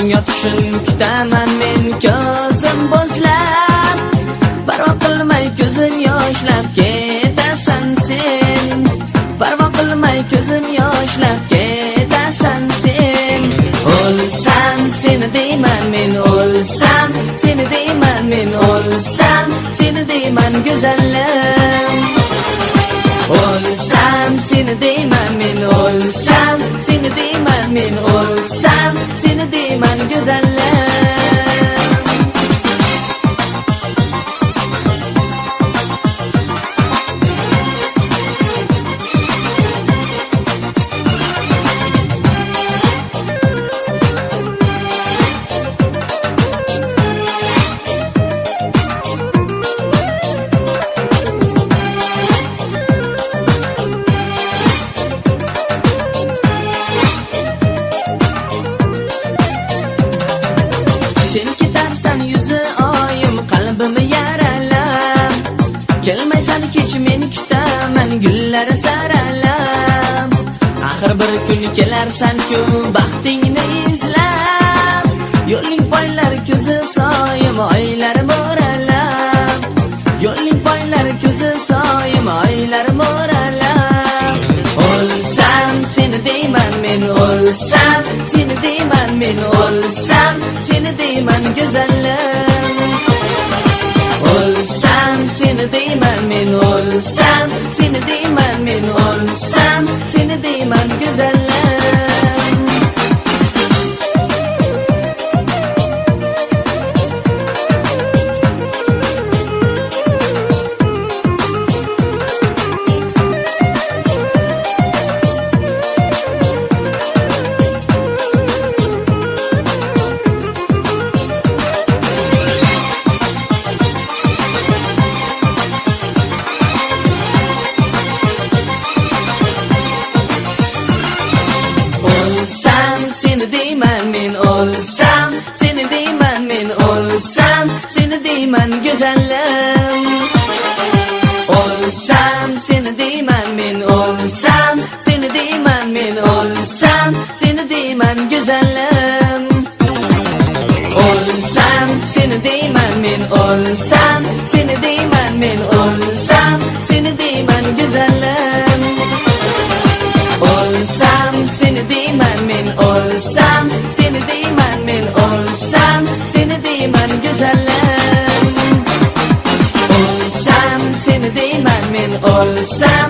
Yotishim kutaman men ko'zim bo'zlab, parvo qilmay ko'zim yoshlab ketasan sen. Parvo qilmay ko'zim yoshlab ketasan sen. O'lsam seni deyman men, o'lsam seni deyman men, o'lsam seni deyman go'zallim. O'lsam seni deyman men, o'lsam seni deyman men, o'lsam seni deyman go'zallim. Sen ketarsan yuzi oyim qalbimni yaralab, kelmaysan hech men kutaman gullar saralab. Axir bir kun kelarsan-ku baxtingni izlab, yo'ling poylar ko'zi soyim oylar mo'ralab. Yo'ling poylar ko'zi soyim oylar mo'ralab. O'lsam seni deyman men, o'lsam seni deyman men, o'lsam seni deyman go'zallim. O'lsam seni deyman men, o'lsam seni deyman men, o'lsam seni deyman go'zallim. Seni deyman men, o'lsam seni deyman men, o'lsam seni deyman go'zallim. O'lsam seni deyman men, o'lsam seni deyman men, o'lsam seni deyman go'zallim. O'lsam seni deyman men, o'lsam seni deyman men, o'lsam seni deyman go'zallim. O'lsam seni deyman men, o'lsam seni deyman men, o'lsam seni deyman go'zallim. O'lsam seni deyman men, o'lsam